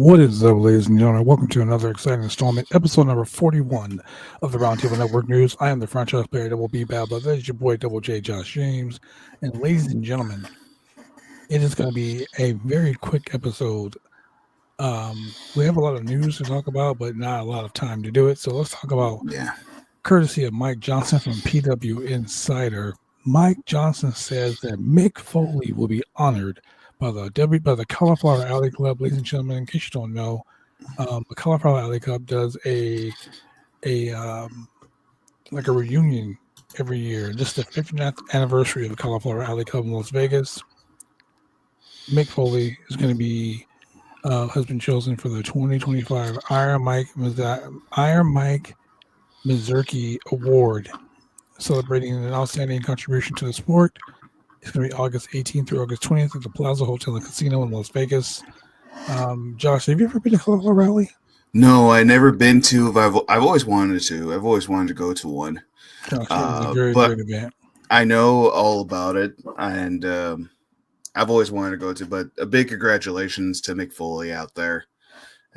What is up, ladies and gentlemen? Welcome to another exciting installment, episode number 41 of the Roundtable Network News. I am the franchise player Double B Babla. That is your boy Double J Josh James. And ladies and gentlemen, it is going to be a very quick episode. We have a lot of news to talk about, but not a lot of time to do it. So let's talk about, courtesy of Mike Johnson from PW Insider. Mike Johnson says that Mick Foley will be honored by the Cauliflower Alley Club. Ladies and gentlemen, in case you don't know, the Cauliflower Alley Club does a like a reunion every year. This is the 59th anniversary of the Cauliflower Alley Club in Las Vegas. Mick Foley is going to be has been chosen for the 2025 Iron Mike Mazurki Award, celebrating an outstanding contribution to the sport. It's going to be August 18th through August 20th at the Plaza Hotel and Casino in Las Vegas. Josh, have you ever been to Cauliflower Rally? No, I've never been to. I've always wanted to. I've always wanted to go to one. Josh, it's a very but great event. I know all about it, and I've always wanted to go to. But a big congratulations to Mick Foley out there.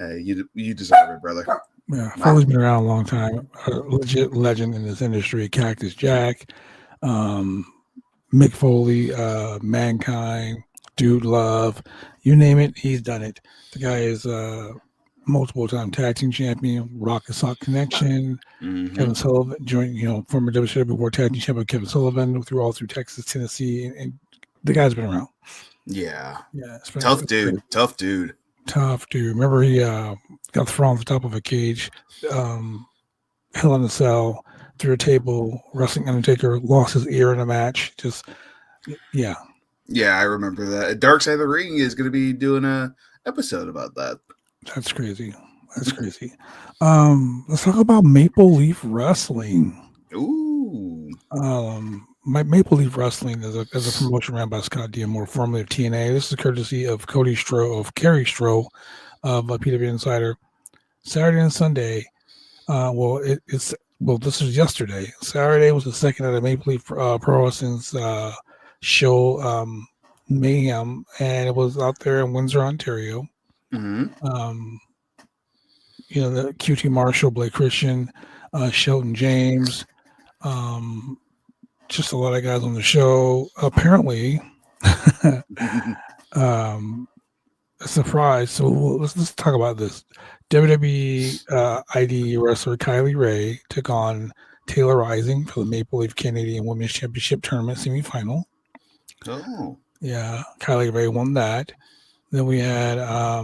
You deserve it, brother. Yeah, Foley's been around a long time. A legit legend in this industry. Cactus Jack, Mick Foley, Mankind, Dude Love, you name it, he's done it. The guy is multiple-time tag team champion, Rock and Sock Connection, Kevin Sullivan, joined, former WCW World Tag Team Champion Kevin Sullivan all through Texas, Tennessee, and the guy's been around. Yeah. Tough dude. Tough dude. Remember, he got thrown off the top of a cage, Hell in a Cell, through a table, wrestling Undertaker, lost his ear in a match. Yeah, I remember that. Dark Side of the Ring is going to be doing a episode about that. That's crazy. Let's talk about Maple Leaf Wrestling. Ooh. Maple Leaf Wrestling is a promotion ran by Scott Diamore, formerly of TNA. This is courtesy of Kerry Stroh of PW Insider. Saturday and Sunday. This was yesterday. Saturday was the second of the Maple Leaf Pro Wrestling's show, Mayhem, and it was out there in Windsor, Ontario. The QT Marshall, Blake Christian, Shelton James, just a lot of guys on the show. Apparently, a surprise. So let's talk about this. WWE ID wrestler Kylie Ray took on Taylor Rising for the Maple Leaf Canadian Women's Championship Tournament semifinal. Oh. Yeah, Kylie Ray won that. Then we had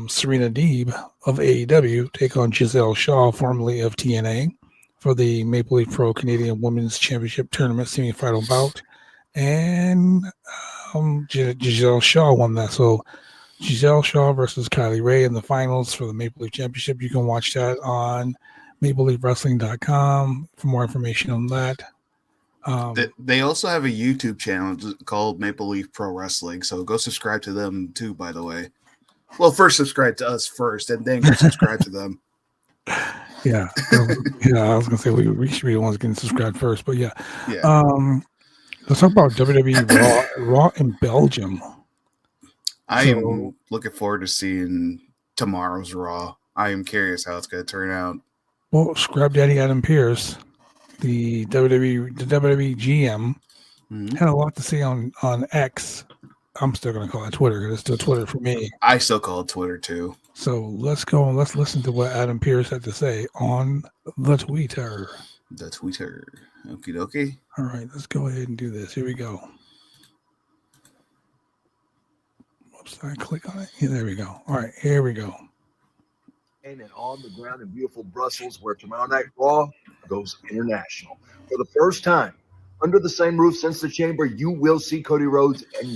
Serena Deeb of AEW take on Giselle Shaw, formerly of TNA, for the Maple Leaf Pro Canadian Women's Championship Tournament semifinal bout. And Giselle Shaw won that. So Giselle Shaw versus Kylie Ray in the finals for the Maple Leaf Championship. You can watch that on mapleleafwrestling.com for more information on that. They also have a YouTube channel called Maple Leaf Pro Wrestling, so go subscribe to them too, by the way. Well, first subscribe to us first, and then go subscribe to them. Yeah, I was going to say we should be the ones getting subscribed first, but yeah. Let's talk about WWE Raw in Belgium. I am looking forward to seeing tomorrow's Raw. I am curious how it's going to turn out. Well, Scrub Daddy Adam Pearce, the WWE GM, had a lot to say on X. I'm still going to call it Twitter because it's still Twitter for me. I still call it Twitter too. So let's go and let's listen to what Adam Pearce had to say on the Twitter. Okie dokie. All right, let's go ahead and do this. Here we go. Whoops, did I click on it? Yeah, there we go. All right, here we go. And on the ground in beautiful Brussels, where tomorrow night Raw goes international. For the first time, under the same roof since the Chamber, you will see Cody Rhodes and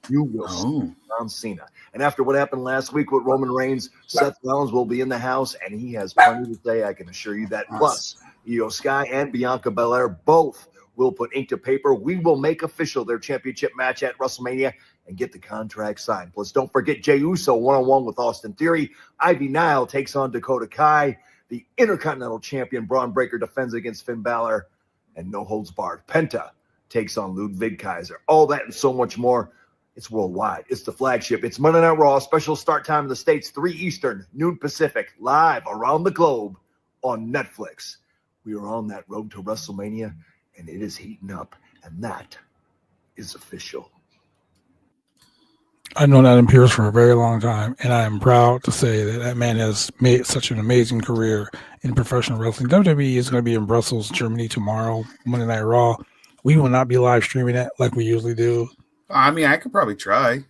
you will see John Cena. And after what happened last week with Roman Reigns, Seth Rollins will be in the house, and he has plenty to say, I can assure you that. Plus, Io Sky and Bianca Belair both will put ink to paper. We will make official their championship match at WrestleMania and get the contract signed. Plus, don't forget Jey Uso one-on-one with Austin Theory. Ivy Nile takes on Dakota Kai. The Intercontinental Champion Braun Breaker defends against Finn Balor. And no holds barred, Penta takes on Ludwig Kaiser. All that and so much more. It's worldwide. It's the flagship. It's Monday Night Raw. Special start time in the States, 3 Eastern, noon Pacific, live around the globe on Netflix. We are on that road to WrestleMania, and it is heating up, and that is official. I've known Adam Pearce for a very long time, and I am proud to say that man has made such an amazing career in professional wrestling. WWE is going to be in Brussels, Germany tomorrow, Monday Night Raw. We will not be live streaming it like we usually do. I mean, I could probably try.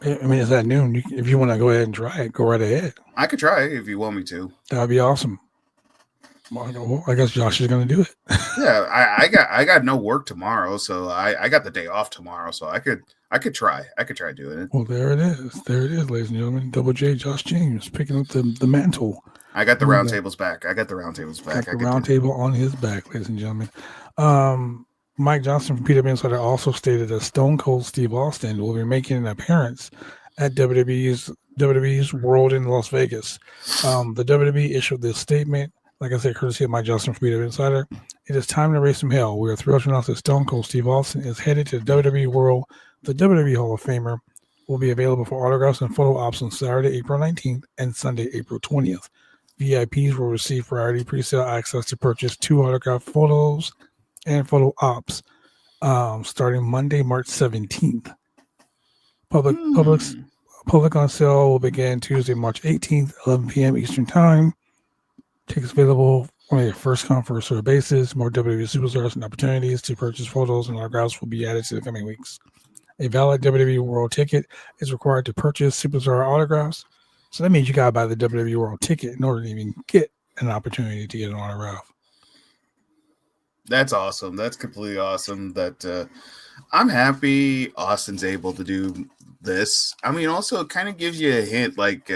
I mean, it's at noon. If you want to go ahead and try it, go right ahead. I could try if you want me to. That would be awesome. Well, I guess Josh is going to do it. Yeah, I got no work tomorrow, so I got the day off tomorrow, so I could try. I could try doing it. Well, there it is. There it is, ladies and gentlemen. Double J, Josh James, picking up the mantle. I got the roundtables back. Got the roundtable on his back, ladies and gentlemen. Mike Johnson from PW Insider also stated that Stone Cold Steve Austin will be making an appearance at WWE's World in Las Vegas. The WWE issued this statement. Like I said, courtesy of Mike Johnson from PW Insider. It is time to raise some hell. We are thrilled to announce that Stone Cold Steve Austin is headed to the WWE World. The WWE Hall of Famer will be available for autographs and photo ops on Saturday, April 19th and Sunday, April 20th. VIPs will receive priority pre-sale access to purchase 2 autograph photos and photo ops starting Monday, March 17th. Public on sale will begin Tuesday, March 18th, 11 p.m. Eastern Time. Tickets available on a first-come, first-served basis. More WWE superstars and opportunities to purchase photos and autographs will be added to the coming weeks. A valid WWE World ticket is required to purchase superstar autographs. So that means you got to buy the WWE World ticket in order to even get an opportunity to get an autograph. That's awesome. That's completely awesome. That I'm happy Austin's able to do this. I mean, also it kind of gives you a hint, like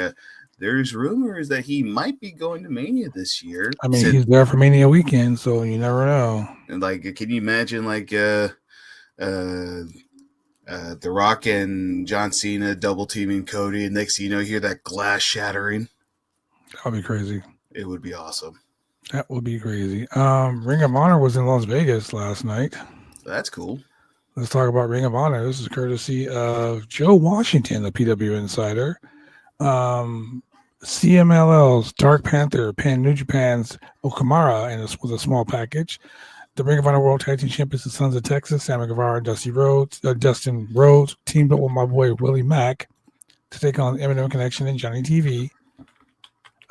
there's rumors that he might be going to Mania this year. I mean, he's there for Mania weekend, so you never know. And like, can you imagine like The Rock and John Cena double teaming Cody, and next thing you know, you hear that glass shattering? That would be crazy. It would be awesome. That would be crazy. Ring of Honor was in Las Vegas last night. That's cool. Let's talk about Ring of Honor. This is courtesy of Joe Washington, the PW Insider. CMLL's Dark Panther pinned New Japan's Okamura with a small package. The Ring of Honor World Tag Team Champions, the Sons of Texas, Sammy Guevara and Dustin Rhodes, teamed up with my boy Willie Mack to take on Eminem Connection and Johnny TV.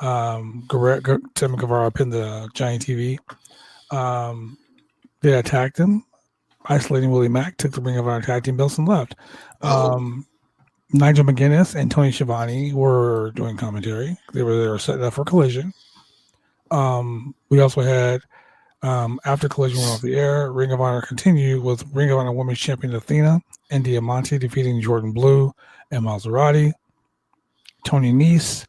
Sammy Guevara pinned the Johnny TV. They attacked him, isolating Willie Mack, took the Ring of Honor Tag Team belts and left. Nigel McGuinness and Tony Schiavone were doing commentary. They were setting up for Collision. We also had, after Collision went off the air, Ring of Honor continued with Ring of Honor Women's Champion Athena and Diamante defeating Jordan Blue and Maserati. Tony Nese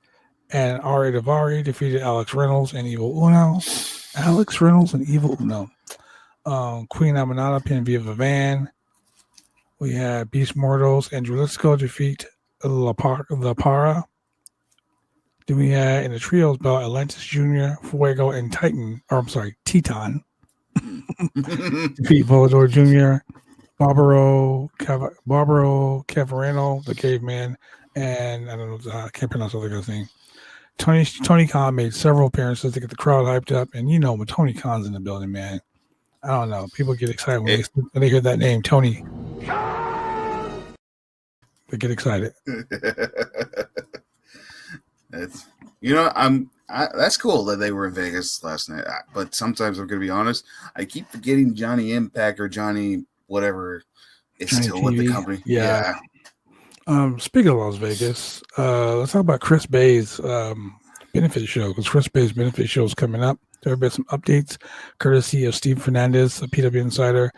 and Ari Daivari defeated Alex Reynolds and Evil Uno. Queen Aminata pinned Viva Van. We had Beast Mortals and Dralisco defeat La Para. Then we had in the trios belt Atlantis Jr., Fuego, and Teton defeat Volador Jr., Barbaro Cavarino, the Caveman, and I don't know, I can't pronounce the other guy's name. Tony Khan made several appearances to get the crowd hyped up, and you know when Tony Khan's in the building, man, I don't know, people get excited when they hear that name, Tony. They get excited. That's cool that they were in Vegas last night. But sometimes I'm gonna be honest, I keep forgetting Johnny Impact or Johnny whatever is Johnny still TV. with the company. Yeah. Speaking of Las Vegas, let's talk about Chris Bay's benefit show, because Chris Bay's benefit show is coming up. There have been some updates courtesy of Steve Fernandez, a PW Insider.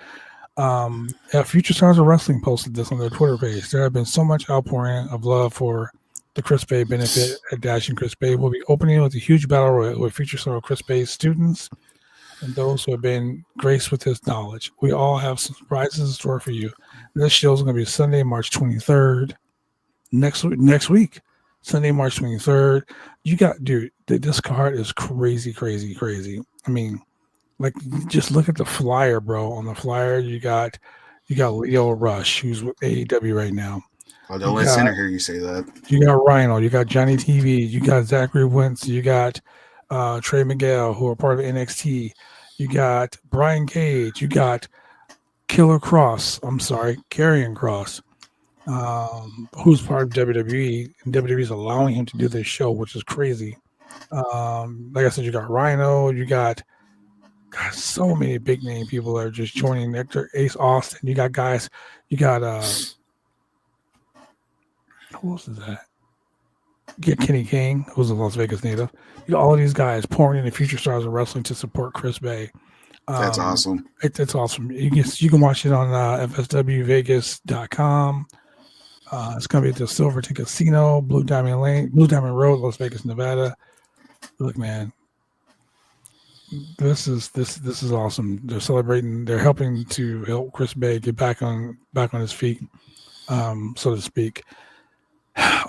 Future Stars of Wrestling posted this on their Twitter page. There have been so much outpouring of love for the Chris Bay benefit at Dashing Chris Bay. Will be opening with a huge battle royal with Future Star of Chris Bay's students and those who have been graced with his knowledge. We all have some surprises in store for you. This show is going to be Sunday, March 23rd. Next week, Sunday, March 23rd. You got, dude, this card is crazy. I mean, like, just look at the flyer, bro. On the flyer, you got You got Leo Rush, who's with AEW right now. Oh, don't let Sinner hear you say that. You got Rhino. You got Johnny TV. You got Zachary Wentz. You got Trey Miguel, who are part of NXT. You got Brian Cage. You got Karrion Cross, who's part of WWE, and WWE is allowing him to do this show, which is crazy. Like I said, you got Rhino. You got so many big name people that are just joining. Nectar, Ace Austin. You got guys. You got who else is that? You got Kenny King, who's a Las Vegas native. You got all of these guys pouring in the future stars of wrestling to support Chris Bay. That's awesome. It's awesome. You can watch it on FSWVegas.com. It's going to be at the Silverton Casino, Blue Diamond Road, Las Vegas, Nevada. Look, man, this is awesome. They're celebrating. They're helping to help Chris Bay get back on his feet, so to speak.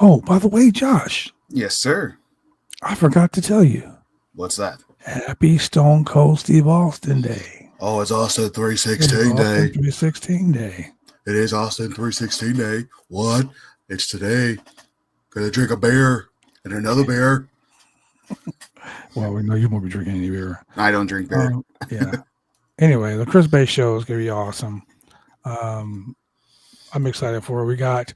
Oh, by the way, Josh. Yes, sir. I forgot to tell you. What's that? Happy Stone Cold Steve Austin Day. Oh, it's Austin 316 Day. 316 Day. It is Austin 316 Day. What? It's today. Gonna drink a beer and another beer. Well, we know you won't be drinking any beer. I don't drink beer. Yeah. Anyway, the Chris Bay show is gonna be awesome. I'm excited for it. We got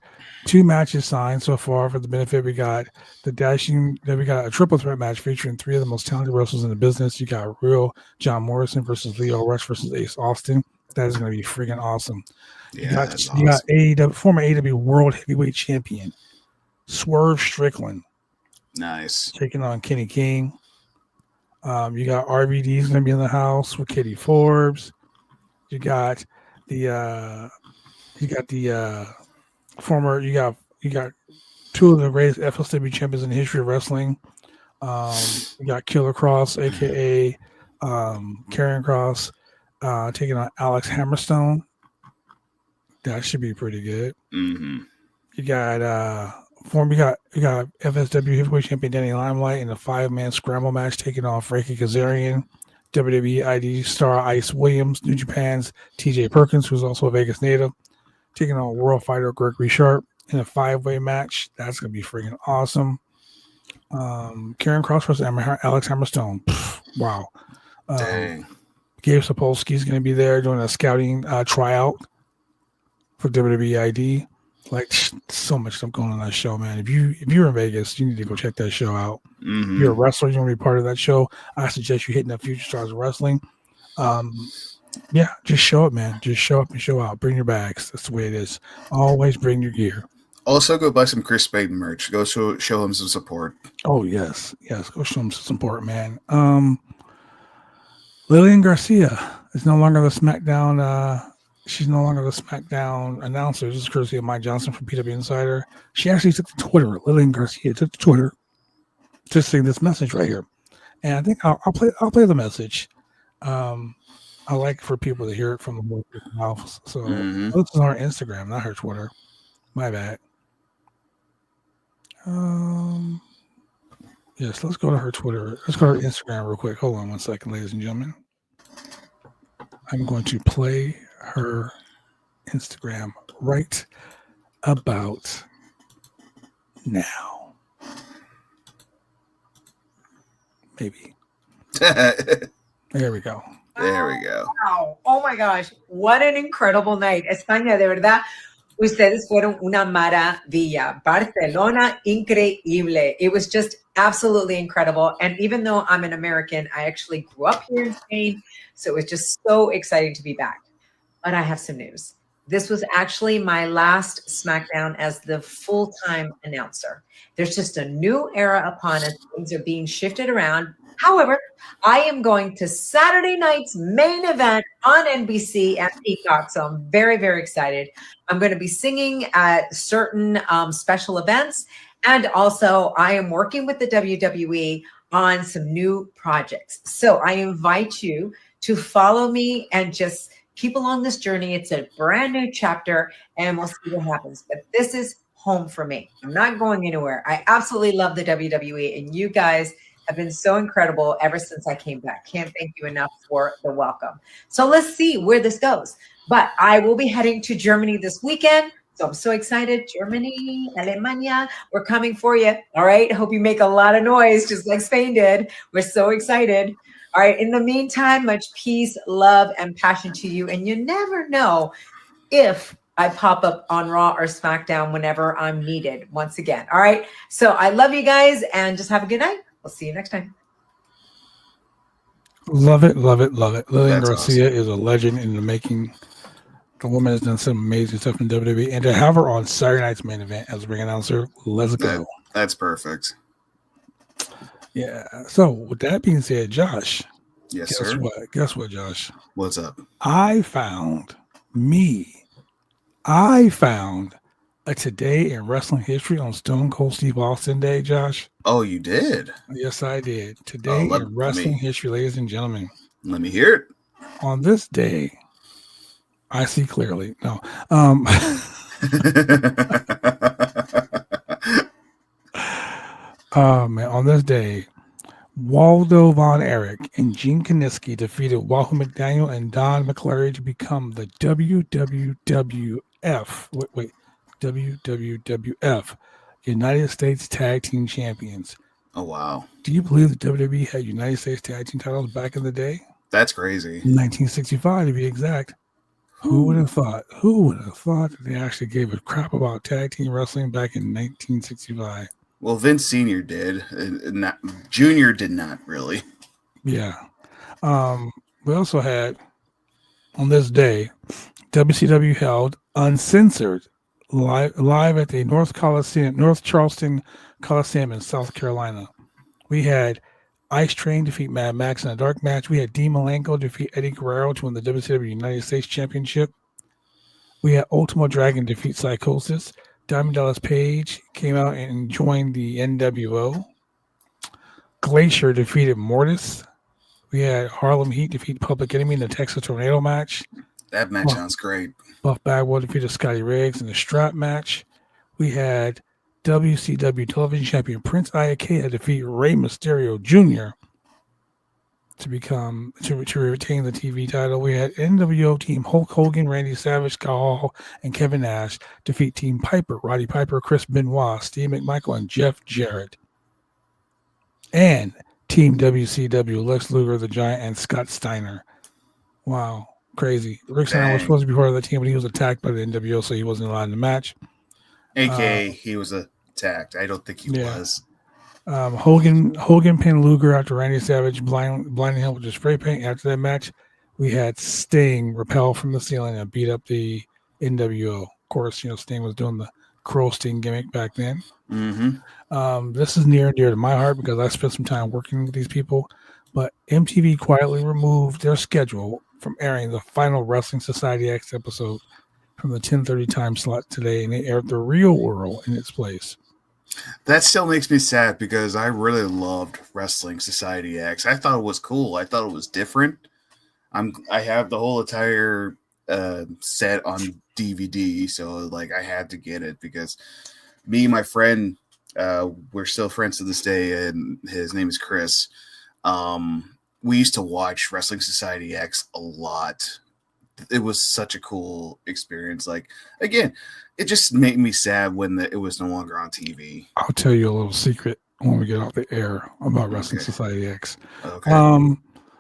2 matches signed so far for the benefit. We got a triple threat match featuring 3 of the most talented wrestlers in the business. You got Real John Morrison versus Leo Rush versus Ace Austin. That is going to be freaking awesome. You got AEW, former AEW World Heavyweight Champion Swerve Strickland. Nice. Taking on Kenny King. You got RVD is going to be in the house with Katie Forbes. You got former. You got 2 of the greatest FSW champions in the history of wrestling. You got Killer Cross, aka Karrion Cross, taking on Alex Hammerstone. That should be pretty good. Mm-hmm. You got FSW heavyweight champion Danny Limelight in a 5-man scramble match, taking on Frankie Kazarian. WWE ID star Ice Williams, New Japan's TJ Perkins, who's also a Vegas native, taking on world fighter Gregory Sharp in a 5-way match. That's going to be freaking awesome. Karrion Cross versus Alex Hammerstone. Wow. Dang. Gabe Sapolsky's going to be there doing a scouting tryout for WWE ID. Like, so much stuff going on that show, man. If you're in Vegas, you need to go check that show out. Mm-hmm. If you're a wrestler, you want to be part of that show, I suggest you hitting up Future Stars of Wrestling. Yeah, just show up, man. Just show up and show out. Bring your bags. That's the way it is. Always bring your gear. Also, go buy some Chris Bay merch. Go show him some support. Oh, yes. Go show him some support, man. Lillian Garcia is no longer the SmackDown. She's no longer the SmackDown announcer. This is courtesy of Mike Johnson from PW Insider. She actually took to Twitter. Lillian Garcia took to Twitter to see this message right here, and I think I'll play the message. I like for people to hear it from the horse's mouth. So this is on her Instagram, not her Twitter. My bad. Yes, let's go to her Twitter. Let's go to her Instagram real quick. Hold on 1 second, ladies and gentlemen. I'm going to play her Instagram right about now. Maybe. There we go. There we go. Wow. Oh my gosh. What an incredible night. España, de verdad, ustedes fueron una maravilla. Barcelona, increíble. It was just absolutely incredible. And even though I'm an American, I actually grew up here in Spain. So it was just so exciting to be back. But I have some news. This was actually my last SmackDown as the full-time announcer. There's just a new era upon us. Things are being shifted around. However, I am going to Saturday night's main event on NBC at Peacock, so I'm very, very excited. I'm going to be singing at certain special events, and also I am working with the WWE on some new projects. So I invite you to follow me and just keep along this journey. It's a brand new chapter, and we'll see what happens. But this is home for me. I'm not going anywhere. I absolutely love the WWE, and you guys have been so incredible ever since I came back. Can't thank you enough for the welcome. So let's see where this goes. But I will be heading to Germany this weekend. So I'm so excited. Germany, Alemania, we're coming for you. All right. Hope you make a lot of noise, just like Spain did. We're so excited. All right. In the meantime, much peace, love, and passion to you. And you never know if I pop up on Raw or SmackDown whenever I'm needed once again. All right. So I love you guys and just have a good night. We'll see you next time. Love it, love it, love it. Lillian That's Garcia awesome. is a legend in the making. The woman has done some amazing stuff in WWE, and to have her on Saturday night's main event as a ring announcer, let's go. That's perfect. Yeah. So with that being said, Josh. Yes, guess sir. what? Guess what, Josh? What's up? I found a today in wrestling history on Stone Cold Steve Austin Day, Josh. Oh, you did? Yes, I did. Today in wrestling history, ladies and gentlemen. Let me hear it. On this day, I see clearly. No. Man, on this day, Waldo Von Erich and Gene Kiniski defeated Wahoo McDaniel and Don McClary to become the WWF United States Tag Team Champions. Oh, wow. Do you believe the WWE had United States Tag Team titles back in the day? That's crazy. 1965 to be exact. Who would have thought? Who would have thought that they actually gave a crap about tag team wrestling back in 1965? Well, Vince Sr. did. Junior did not really. Yeah. We also had, on this day, WCW held Uncensored live at the North Charleston Coliseum in South Carolina. We had Ice Train defeat Mad Max in a dark match. We had Dean Malenko defeat Eddie Guerrero to win the WCW United States Championship. We had Ultimo Dragon defeat Psychosis. Diamond Dallas Page came out and joined the NWO. Glacier defeated Mortis. We had Harlem Heat defeat Public Enemy in the Texas Tornado match. That match sounds great. Buff Bagwell defeated Scotty Riggs in the strap match. We had WCW television champion Prince Iaukea defeat Rey Mysterio Jr. to retain the TV title. We had NWO team Hulk Hogan, Randy Savage, Scott Hall, and Kevin Nash defeat Team Piper, Roddy Piper, Chris Benoit, Steve McMichael, and Jeff Jarrett. And Team WCW, Lex Luger, the Giant, and Scott Steiner. Wow, crazy. Rick Steiner was supposed to be part of the team, but he was attacked by the NWO, so he wasn't allowed in the match. AKA, he was attacked. I don't think he was. Hogan pinned Luger after Randy Savage blinding him with his spray paint. After that match, we had Sting rappel from the ceiling and beat up the NWO. Of course, Sting was doing the Crow Sting gimmick back then. Mm-hmm. This is near and dear to my heart because I spent some time working with these people. But MTV quietly removed their schedule from airing the final Wrestling Society X episode from the 10:30 time slot today, and they aired The Real World in its place. That still makes me sad because I really loved Wrestling Society X. I thought it was cool. I thought it was different. I have the whole entire set on DVD, so I had to get it because me and my friend, we're still friends to this day, and his name is Chris. We used to watch Wrestling Society X a lot. It was such a cool experience. Again, it just made me sad when it was no longer on TV. I'll tell you a little secret when we get off the air about Wrestling Society X. Okay.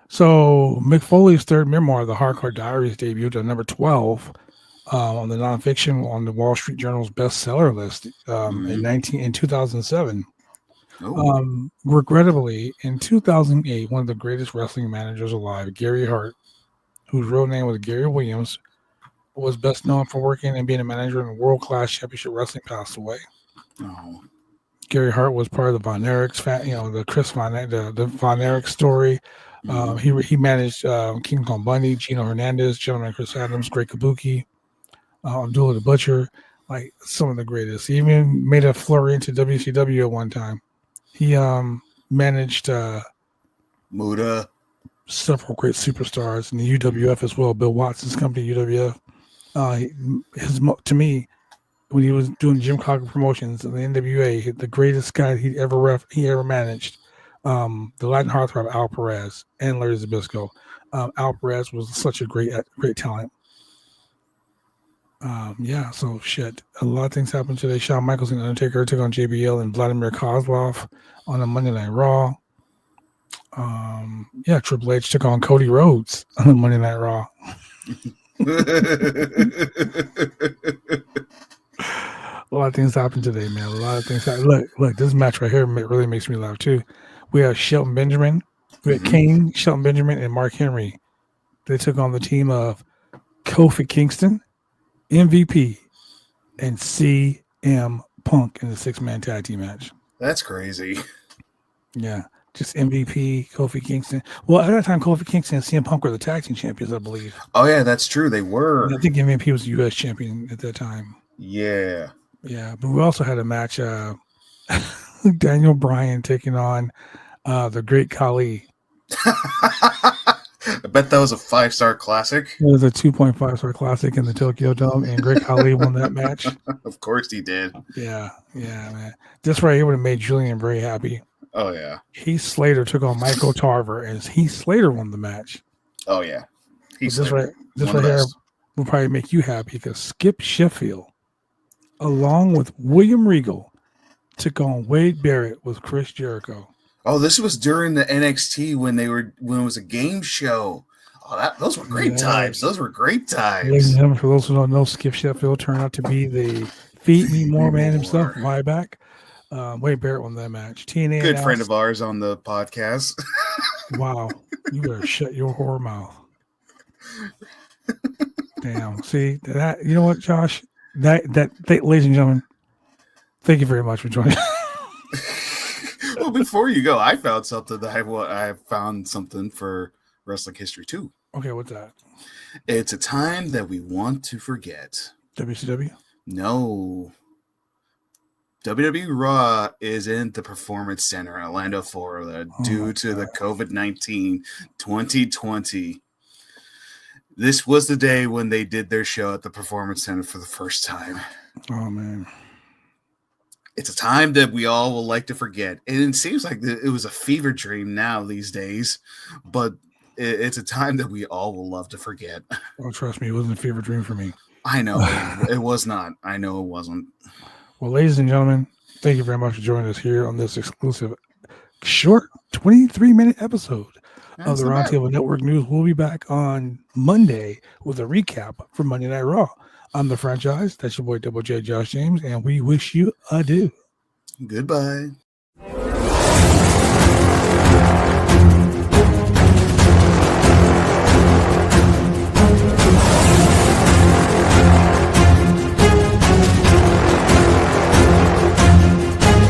So Mick Foley's third memoir, The Hardcore Diaries, debuted at number 12 on the nonfiction on the Wall Street Journal's bestseller list in 2007. Regrettably, in 2008, one of the greatest wrestling managers alive, Gary Hart, whose real name was Gary Williams, was best known for working and being a manager in world-class championship wrestling, passed away. Oh. Gary Hart was part of the Von Erichs, the Chris the Von Erich story. He managed King Kong Bundy, Gino Hernandez, Gentleman Chris Adams, Great Kabuki, Abdullah the Butcher, some of the greatest. He even made a flurry into WCW at one time. He managed Muda, several great superstars in the UWF as well. Bill Watson's company, UWF. To me, when he was doing Jim Cocker Promotions in the NWA, the greatest guy he ever managed The Latin heartthrob Al Perez and Larry Zbyszko. Al Perez was such a great talent. Yeah, so shit. A lot of things happened today. Shawn Michaels and Undertaker took on JBL and Vladimir Kozlov on a Monday Night Raw. Yeah, Triple H took on Cody Rhodes on a Monday Night Raw. A lot of things happened today, man. A lot of things happened. Look, this match right here really makes me laugh too. We have Shelton Benjamin, we had Kane, Shelton Benjamin, and Mark Henry. They took on the team of Kofi Kingston, MVP, and CM Punk in the 6-man tag team match. That's crazy. Yeah, just MVP, Kofi Kingston. Well, at that time, Kofi Kingston and CM Punk were the tag team champions, I believe. Oh yeah, that's true. They were. And I think MVP was the U.S. champion at that time. Yeah. Yeah, but we also had a match. Daniel Bryan taking on the Great Khali. I bet that was a 5-star classic. It was a 2.5-star classic in the Tokyo Dome, and Great Khali won that match. Of course he did. Yeah, man. This right here would have made Julian very happy. Oh yeah. Heath Slater took on Michael Tarver, and Heath Slater won the match. Oh yeah. This right here will probably make you happy because Skip Sheffield, along with William Regal, took on Wade Barrett with Chris Jericho. Oh, this was during the NXT when it was a game show. Oh, those were great times. Those were great times. Ladies and gentlemen, for those who don't know, Skip Sheffield turned out to be the Feed Me More man himself, right back. Wade Barrett won that match. TNA good friend of ours on the podcast. Wow, you better shut your whore mouth. Damn. See that? You know what, Josh? That ladies and gentlemen, thank you very much for joining. Well, before you go, I found something I found something for wrestling history too. Okay, what's that? It's a time that we want to forget. WCW? No. WWE Raw is in the Performance Center in Orlando, Florida, due to the COVID-19 2020. This was the day when they did their show at the Performance Center for the first time. Oh, man. It's a time that we all will like to forget. And it seems like it was a fever dream now these days, but it's a time that we all will love to forget. Oh, trust me, it wasn't a fever dream for me. I know. It was not. I know it wasn't. Well, ladies and gentlemen, thank you very much for joining us here on this exclusive, short 23-minute episode of the Roundtable Network News. We'll be back on Monday with a recap for Monday Night Raw. I'm the franchise. That's your boy, Double J, Josh James, and we wish you adieu. Goodbye.